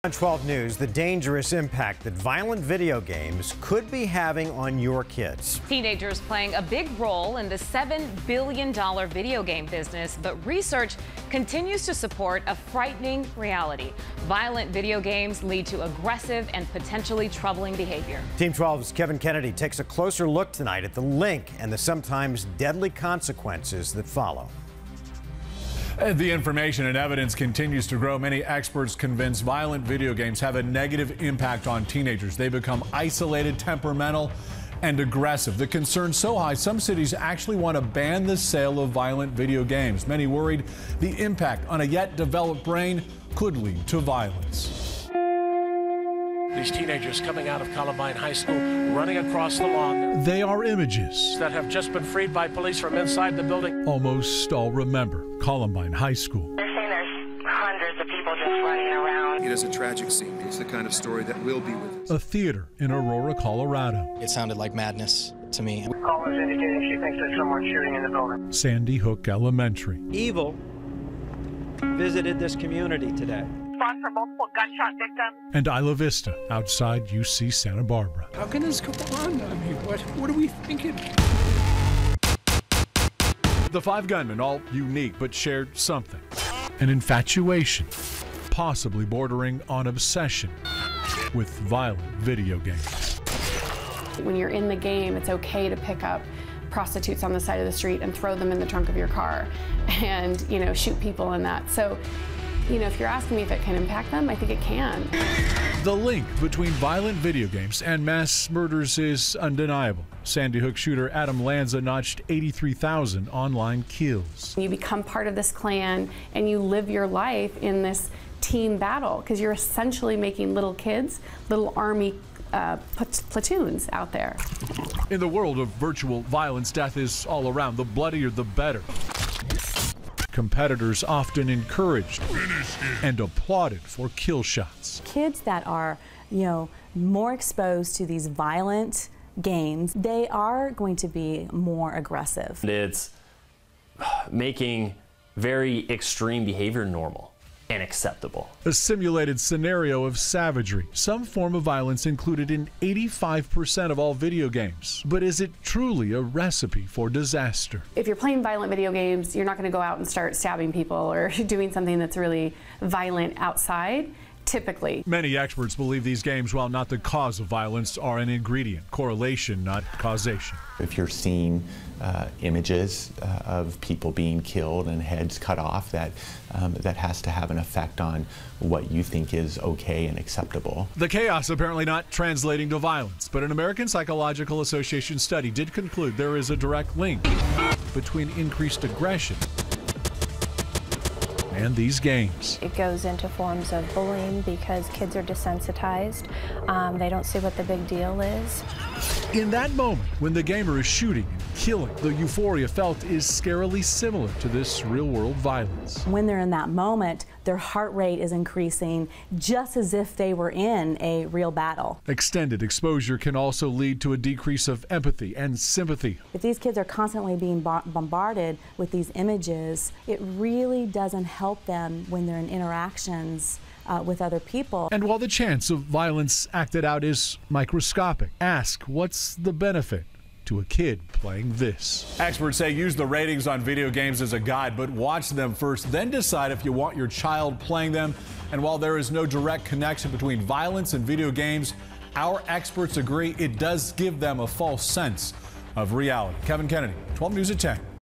On 12 News, the dangerous impact that violent video games could be having on your kids. Teenagers playing a big role in the $7 billion video game business, but research continues to support a frightening reality. Violent video games lead to aggressive and potentially troubling behavior. Team 12's Kevin Kennedy takes a closer look tonight at the link and the sometimes deadly consequences that follow. The information and evidence continues to grow. Many experts convinced violent video games have a negative impact on teenagers. They become isolated, temperamental, and aggressive. The concern so high, some cities actually want to ban the sale of violent video games. Many worried the impact on a yet developed brain could lead to violence. These teenagers coming out of Columbine High School, running across the lawn. They are images That have just been freed by police from inside the building. almost all remember Columbine High School. They're saying there's hundreds of people just running around. It is a tragic scene. It's the kind of story that will be with us. A theater in Aurora, Colorado. It sounded like madness to me. Caller's indicating she thinks there's someone shooting in the building. Sandy Hook Elementary. Evil visited this community today. Spot for multiple gunshot victims. And Isla Vista outside UC Santa Barbara. How can this go on? I mean, what are we thinking? The five gunmen, all unique, but shared something. An infatuation, possibly bordering on obsession with violent video games. When you're in the game, it's okay to pick up prostitutes on the side of the street and throw them in the trunk of your car and, shoot people in that. So, if you're asking me if it can impact them, I think it can. The link between violent video games and mass murders is undeniable. Sandy Hook shooter Adam Lanza notched 83,000 online kills. You become part of this clan and you live your life in this team battle because you're essentially making little kids, little army platoons out there. In the world of virtual violence, death is all around. The bloodier, the better. Competitors often encouraged and applauded for kill shots. Kids that are, more exposed to these violent games, they are going to be more aggressive. It's making very extreme behavior normal and acceptable. A simulated scenario of savagery, some form of violence included in 85% of all video games. But is it truly a recipe for disaster? If you're playing violent video games, you're not going to go out and start stabbing people or doing something that's really violent outside. Typically. Many experts believe these games, while not the cause of violence, are an ingredient. Correlation, not causation. If you're seeing images of people being killed and heads cut off, that has to have an effect on what you think is okay and acceptable. The chaos apparently not translating to violence, but an American Psychological Association study did conclude there is a direct link between increased aggression and these games. It goes into forms of bullying because kids are desensitized. They don't see what the big deal is. In that moment, when the gamer is shooting and killing, the euphoria felt is scarily similar to this real-world violence. When they're in that moment, their heart rate is increasing just as if they were in a real battle. Extended exposure can also lead to a decrease of empathy and sympathy. If these kids are constantly being bombarded with these images, it really doesn't help them when they're in interactions with other people. And while the chance of violence acted out is microscopic, ask what's the benefit to a kid playing this. Experts say use the ratings on video games as a guide, but watch them first, then decide if you want your child playing them. And while there is no direct connection between violence and video games, our experts agree it does give them a false sense of reality. Kevin Kennedy, 12 News at 10.